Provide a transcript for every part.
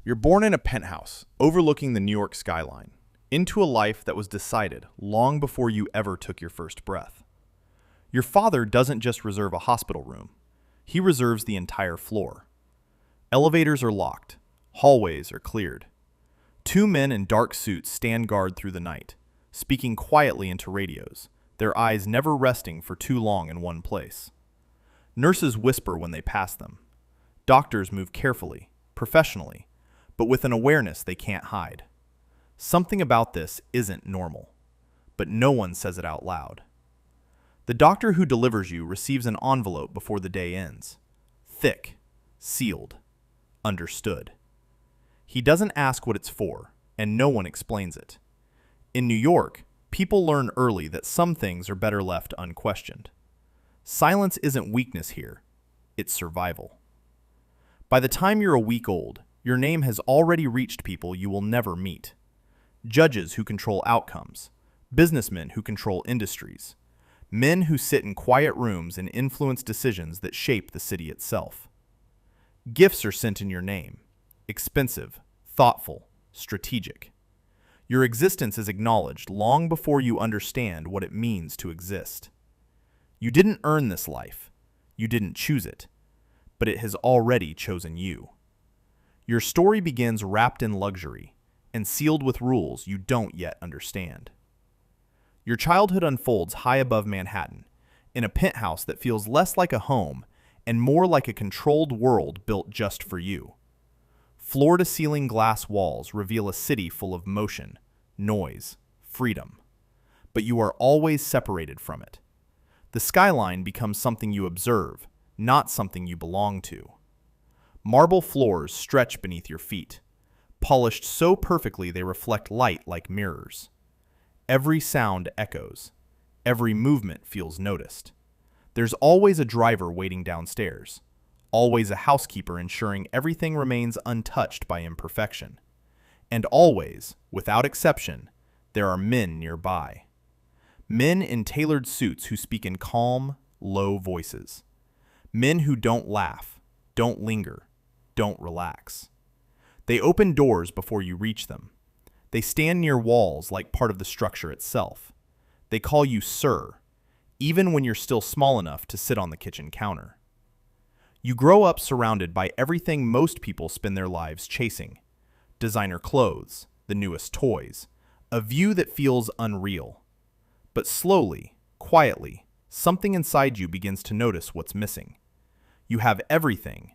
You're born in a penthouse overlooking the New York skyline, into a life that was decided long before you ever took your first breath. Your father doesn't just reserve a hospital room, he reserves the entire floor. Elevators are locked, hallways are cleared. Two men in dark suits stand guard through the night, speaking quietly into radios, their eyes never resting for too long in one place. Nurses whisper when they pass them. Doctors move carefully, professionally, but with an awareness they can't hide. Something about this isn't normal, but no one says it out loud. The doctor who delivers you receives an envelope before the day ends. Thick, sealed, understood. He doesn't ask what it's for, and no one explains it. In New York, people learn early that some things are better left unquestioned. Silence isn't weakness here, it's survival. By the time you're a week old, your name has already reached people you will never meet. Judges who control outcomes, businessmen who control industries, men who sit in quiet rooms and influence decisions that shape the city itself. Gifts are sent in your name, expensive, thoughtful, strategic. Your existence is acknowledged long before you understand what it means to exist. You didn't earn this life, you didn't choose it, but it has already chosen you. Your story begins wrapped in luxury and sealed with rules you don't yet understand. Your childhood unfolds high above Manhattan, in a penthouse that feels less like a home and more like a controlled world built just for you. Floor-to-ceiling glass walls reveal a city full of motion, noise, freedom. But you are always separated from it. The skyline becomes something you observe, not something you belong to. Marble floors stretch beneath your feet, polished so perfectly they reflect light like mirrors. Every sound echoes. Every movement feels noticed. There's always a driver waiting downstairs, always a housekeeper ensuring everything remains untouched by imperfection. And always, without exception, there are men nearby. Men in tailored suits who speak in calm, low voices. Men who don't laugh, don't linger, don't relax. They open doors before you reach them. They stand near walls like part of the structure itself. They call you sir, even when you're still small enough to sit on the kitchen counter. You grow up surrounded by everything most people spend their lives chasing. Designer clothes, the newest toys, a view that feels unreal. But slowly, quietly, something inside you begins to notice what's missing. You have everything,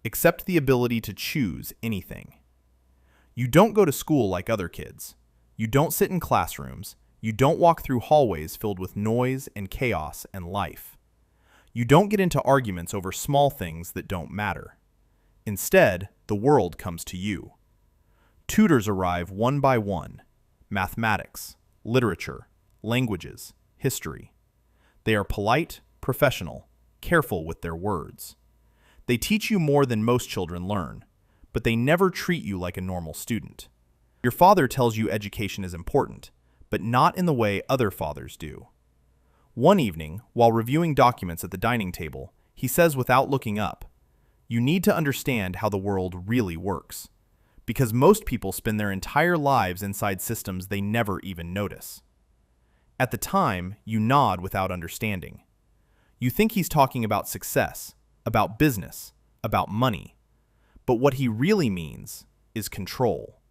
except the ability to choose anything. You don't go to school like other kids. You don't sit in classrooms. You don't walk through hallways filled with noise and chaos and life. You don't get into arguments over small things that don't matter. Instead, the world comes to you. Tutors arrive one by one. Mathematics, literature, languages, history. They are polite, professional, careful with their words. They teach you more than most children learn, but they never treat you like a normal student. Your father tells you education is important, but not in the way other fathers do. One evening, while reviewing documents at the dining table, he says without looking up, "You need to understand how the world really works, because most people spend their entire lives inside systems they never even notice." At the time, you nod without understanding. You think he's talking about success, about business, about money. But what he really means is control.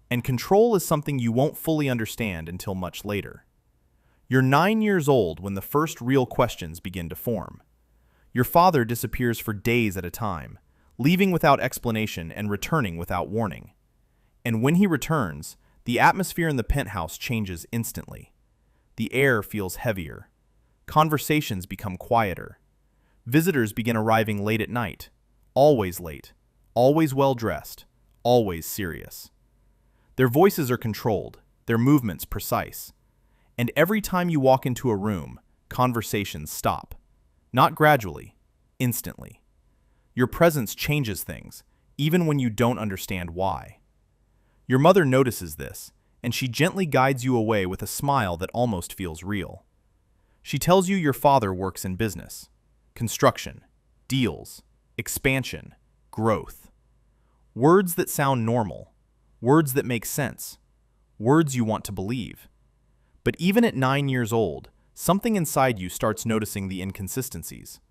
And control is something you won't fully understand until much later. You're 9 years old when the first real questions begin to form. Your father disappears for days at a time, leaving without explanation and returning without warning. And when he returns, the atmosphere in the penthouse changes instantly. The air feels heavier. Conversations become quieter. Visitors begin arriving late at night, always late, always well-dressed, always serious. Their voices are controlled, their movements precise. And every time you walk into a room, conversations stop. Not gradually, instantly. Your presence changes things, even when you don't understand why. Your mother notices this, and she gently guides you away with a smile that almost feels real. She tells you your father works in business, construction, deals, expansion, growth. Words that sound normal. Words that make sense. Words you want to believe. But even at 9 years old, something inside you starts noticing the inconsistencies.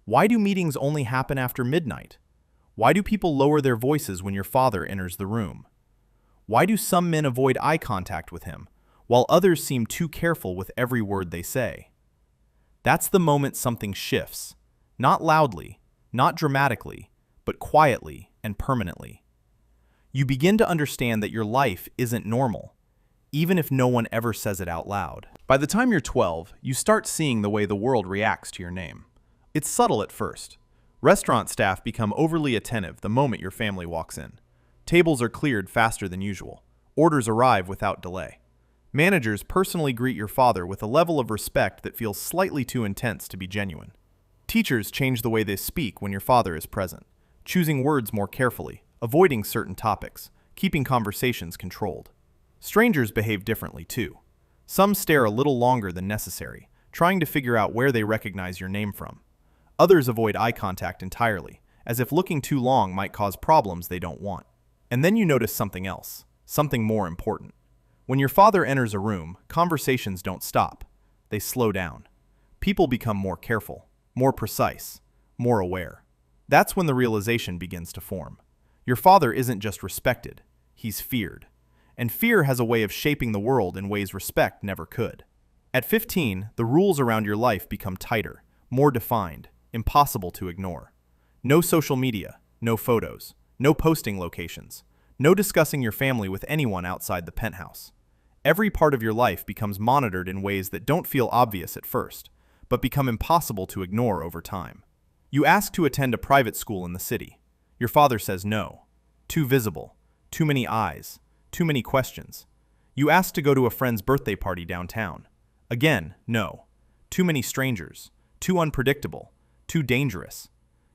Why do meetings only happen after midnight? Why do people lower their voices when your father enters the room? Why do some men avoid eye contact with him, while others seem too careful with every word they say? That's the moment something shifts. Not loudly, not dramatically, but quietly and permanently. You begin to understand that your life isn't normal, even if no one ever says it out loud. By the time you're 12, you start seeing the way the world reacts to your name. It's subtle at first. Restaurant staff become overly attentive the moment your family walks in. Tables are cleared faster than usual. Orders arrive without delay. Managers personally greet your father with a level of respect that feels slightly too intense to be genuine. Teachers change the way they speak when your father is present, choosing words more carefully, avoiding certain topics, keeping conversations controlled. Strangers behave differently too. Some stare a little longer than necessary, trying to figure out where they recognize your name from. Others avoid eye contact entirely, as if looking too long might cause problems they don't want. And then you notice something else, something more important. When your father enters a room, conversations don't stop. They slow down. People become more careful, more precise, more aware. That's when the realization begins to form. Your father isn't just respected, he's feared. And fear has a way of shaping the world in ways respect never could. At 15, the rules around your life become tighter, more defined, impossible to ignore. No social media, no photos, no posting locations, no discussing your family with anyone outside the penthouse. Every part of your life becomes monitored in ways that don't feel obvious at first, but become impossible to ignore over time. You ask to attend a private school in the city. Your father says no. Too visible, too many eyes, too many questions. You ask to go to a friend's birthday party downtown. Again, no. Too many strangers, too unpredictable, too dangerous.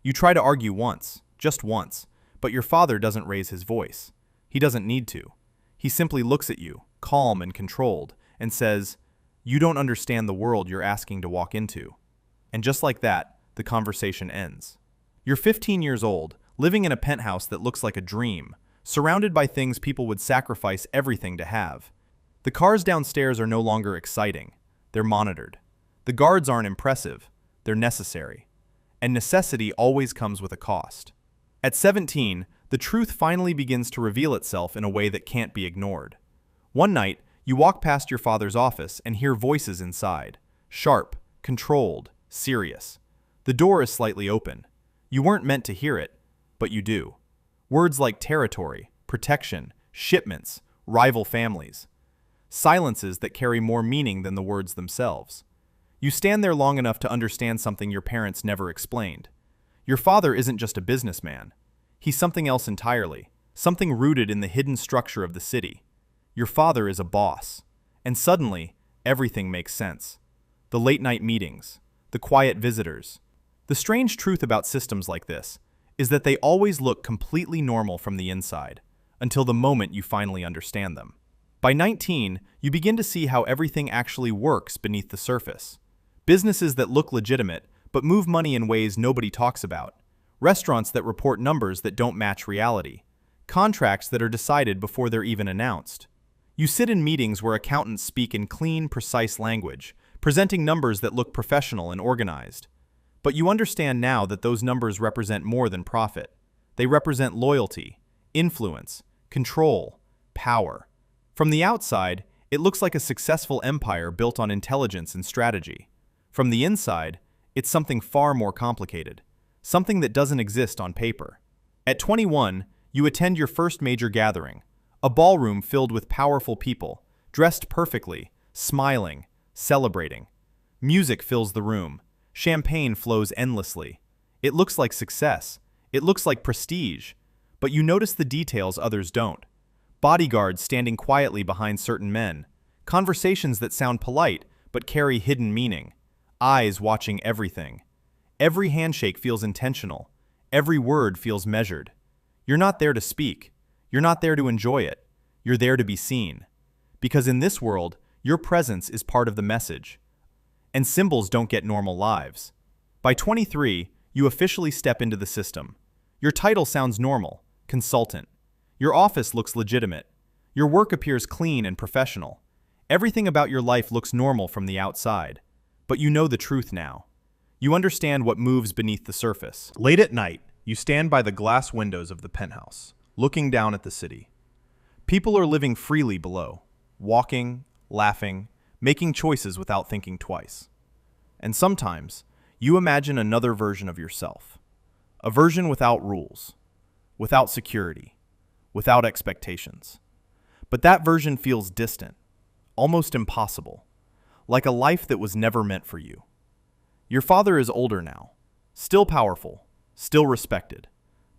You try to argue once, just once, but your father doesn't raise his voice. He doesn't need to. He simply looks at you, calm and controlled, and says, "You don't understand the world you're asking to walk into." And just like that, the conversation ends. You're 15 years old, living in a penthouse that looks like a dream, surrounded by things people would sacrifice everything to have. The cars downstairs are no longer exciting. They're monitored. The guards aren't impressive. They're necessary. And necessity always comes with a cost. At 17, the truth finally begins to reveal itself in a way that can't be ignored. One night, you walk past your father's office and hear voices inside. Sharp, controlled, serious. The door is slightly open. You weren't meant to hear it, but you do. Words like territory, protection, shipments, rival families. Silences that carry more meaning than the words themselves. You stand there long enough to understand something your parents never explained. Your father isn't just a businessman. He's something else entirely, something rooted in the hidden structure of the city. Your father is a boss. And suddenly, everything makes sense. The late-night meetings, the quiet visitors. The strange truth about systems like this is that they always look completely normal from the inside, until the moment you finally understand them. By 19, you begin to see how everything actually works beneath the surface. Businesses that look legitimate, but move money in ways nobody talks about. Restaurants that report numbers that don't match reality. Contracts that are decided before they're even announced. You sit in meetings where accountants speak in clean, precise language, presenting numbers that look professional and organized. But you understand now that those numbers represent more than profit. They represent loyalty, influence, control, power. From the outside, it looks like a successful empire built on intelligence and strategy. From the inside, it's something far more complicated, something that doesn't exist on paper. At 21, you attend your first major gathering, a ballroom filled with powerful people, dressed perfectly, smiling, celebrating. Music fills the room. Champagne flows endlessly. It looks like success. It looks like prestige. But you notice the details others don't. Bodyguards standing quietly behind certain men. Conversations that sound polite but carry hidden meaning. Eyes watching everything. Every handshake feels intentional. Every word feels measured. You're not there to speak. You're not there to enjoy it. You're there to be seen. Because in this world, your presence is part of the message. And symbols don't get normal lives. By 23, you officially step into the system. Your title sounds normal, Consultant. Your office looks legitimate. Your work appears clean and professional. Everything about your life looks normal from the outside. But you know the truth now. You understand what moves beneath the surface. Late at night, you stand by the glass windows of the penthouse, looking down at the city. People are living freely below, walking, laughing, making choices without thinking twice. And sometimes, you imagine another version of yourself. A version without rules, without security, without expectations. But that version feels distant, almost impossible, like a life that was never meant for you. Your father is older now, still powerful, still respected,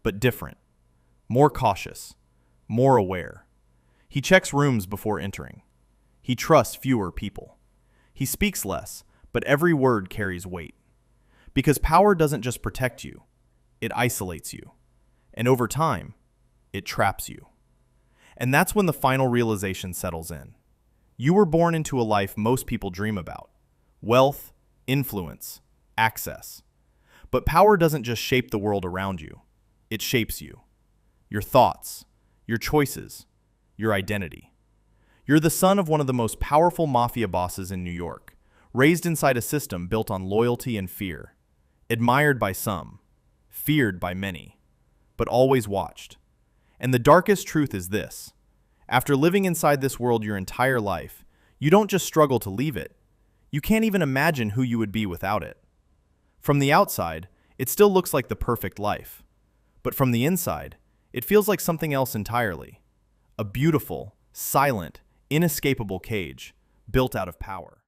but different, more cautious, more aware. He checks rooms before entering. He trusts fewer people. He speaks less, but every word carries weight. Because power doesn't just protect you, it isolates you. And over time, it traps you. And that's when the final realization settles in. You were born into a life most people dream about. Wealth, influence, access. But power doesn't just shape the world around you. It shapes you. Your thoughts, your choices, your identity. You're the son of one of the most powerful mafia bosses in New York, raised inside a system built on loyalty and fear. Admired by some, feared by many, but always watched. And the darkest truth is this. After living inside this world your entire life, you don't just struggle to leave it. You can't even imagine who you would be without it. From the outside, it still looks like the perfect life. But from the inside, it feels like something else entirely. A beautiful, silent, inescapable cage built out of power.